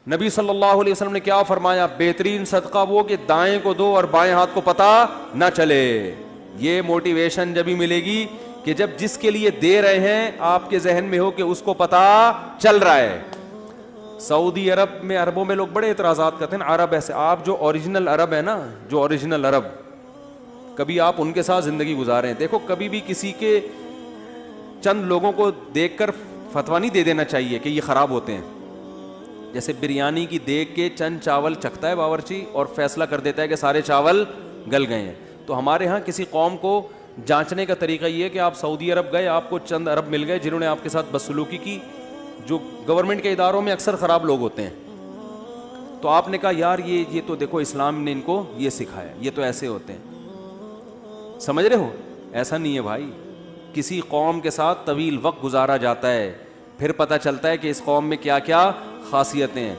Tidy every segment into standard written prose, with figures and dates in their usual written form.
نبی صلی اللہ علیہ وسلم نے کیا فرمایا؟ بہترین صدقہ وہ کہ دائیں کو دو اور بائیں ہاتھ کو پتہ نہ چلے. یہ موٹیویشن جب ہی ملے گی کہ جب جس کے لیے دے رہے ہیں آپ کے ذہن میں ہو کہ اس کو پتہ چل رہا ہے. سعودی عرب میں عربوں میں لوگ بڑے اعتراضات کرتے ہیں. عرب ایسے, آپ جو اوریجنل عرب ہے نا, جو اوریجنل عرب, کبھی آپ ان کے ساتھ زندگی گزاریں. دیکھو کبھی بھی کسی کے چند لوگوں کو دیکھ کر فتویٰ نہیں دے دینا چاہیے کہ یہ خراب ہوتے ہیں. جیسے بریانی کی دیکھ کے چند چاول چکھتا ہے باورچی اور فیصلہ کر دیتا ہے کہ سارے چاول گل گئے ہیں. تو ہمارے ہاں کسی قوم کو جانچنے کا طریقہ یہ ہے کہ آپ سعودی عرب گئے, آپ کو چند عرب مل گئے جنہوں نے آپ کے ساتھ بدسلوکی کی, جو گورنمنٹ کے اداروں میں اکثر خراب لوگ ہوتے ہیں. تو آپ نے کہا یار یہ تو دیکھو اسلام نے ان کو یہ سکھایا, یہ تو ایسے ہوتے ہیں. سمجھ رہے ہو؟ ایسا نہیں ہے بھائی. کسی قوم کے ساتھ طویل وقت گزارا جاتا ہے, پھر پتہ چلتا ہے کہ اس قوم میں کیا کیا خاصیتیں ہیں.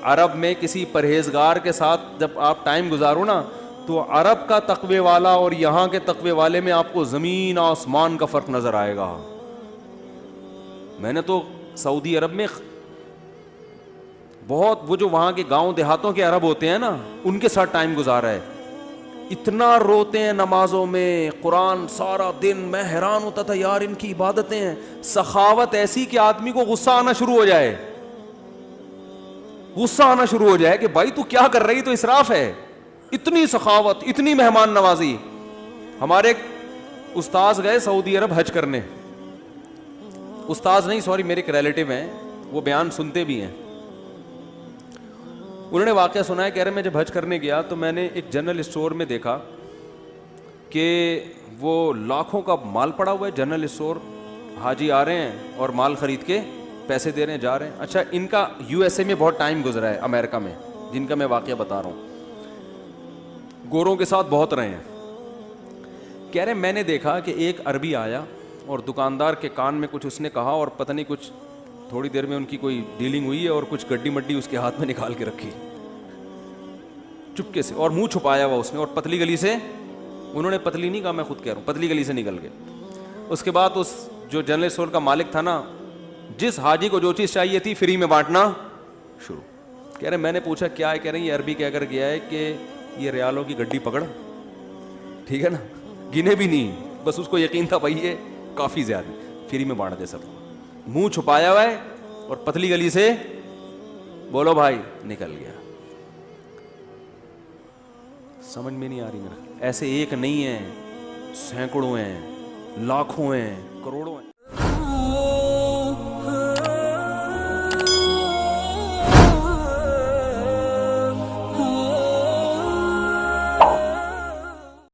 عرب میں کسی پرہیزگار کے ساتھ جب آپ ٹائم گزارو نا, تو عرب کا تقوی والا اور یہاں کے تقوی والے میں آپ کو زمین آسمان کا فرق نظر آئے گا. میں نے تو سعودی عرب میں بہت, وہ جو وہاں کے گاؤں دیہاتوں کے عرب ہوتے ہیں نا, ان کے ساتھ ٹائم گزارا ہے. اتنا روتے ہیں نمازوں میں, قرآن سارا دن. میں حیران ہوتا تھا یار ان کی عبادتیں ہیں, سخاوت ایسی کہ آدمی کو غصہ آنا شروع ہو جائے, غصہ آنا شروع ہو جائے کہ بھائی تو کیا کر رہی, تو اسراف ہے. اتنی سخاوت, اتنی مہمان نوازی. ہمارے استاذ گئے سعودی عرب حج کرنے, استاذ نہیں سوری میرے ایک ریلیٹیو ہیں, وہ بیان سنتے بھی ہیں. انہوں نے واقعہ سنا ہے, کہہ رہے میں جب حج کرنے گیا تو میں نے ایک جنرل اسٹور میں دیکھا کہ وہ لاکھوں کا مال پڑا ہوا ہے. جنرل اسٹور, حاجی آ رہے ہیں اور مال خرید کے پیسے دے رہے ہیں, جا رہے ہیں. اچھا ان کا یو ایس اے میں بہت ٹائم گزرا ہے, امریکہ میں, جن کا میں واقعہ بتا رہا ہوں. گوروں کے ساتھ بہت رہے ہیں. کہہ رہے میں نے دیکھا کہ ایک عربی آیا اور دکاندار کے کان میں کچھ اس نے کہا, اور پتہ نہیں کچھ تھوڑی دیر میں ان کی کوئی ڈیلنگ ہوئی ہے اور کچھ گڈی مڈی اس کے ہاتھ میں نکال کے رکھی چپکے سے, اور منہ چھپایا ہوا اس نے, اور پتلی گلی سے, انہوں نے پتلی نہیں کہا, میں خود کہہ رہا ہوں, پتلی گلی سے نکل گئے. اس کے بعد اس جو جنرل اسٹور کا مالک تھا نا, جس حاجی کو جو چیز چاہیے تھی فری میں بانٹنا شروع. کہہ رہے میں نے پوچھا کیا ہے, کہہ رہے ہیں یہ عربی کہہ کر گیا ہے کہ یہ ریالوں کی گڈی پکڑ, ٹھیک ہے نا, گنے بھی نہیں, بس اس کو یقین تھا بھائی یہ کافی زیادہ, فری میں بانٹ دے سب. منہ چھپایا ہوا ہے اور پتلی گلی سے بولو بھائی, نکل گیا. سمجھ میں نہیں آ رہی میرا. ایسے ایک نہیں ہے, سینکڑوں ہیں, لاکھوں ہیں, کروڑوں ہیں.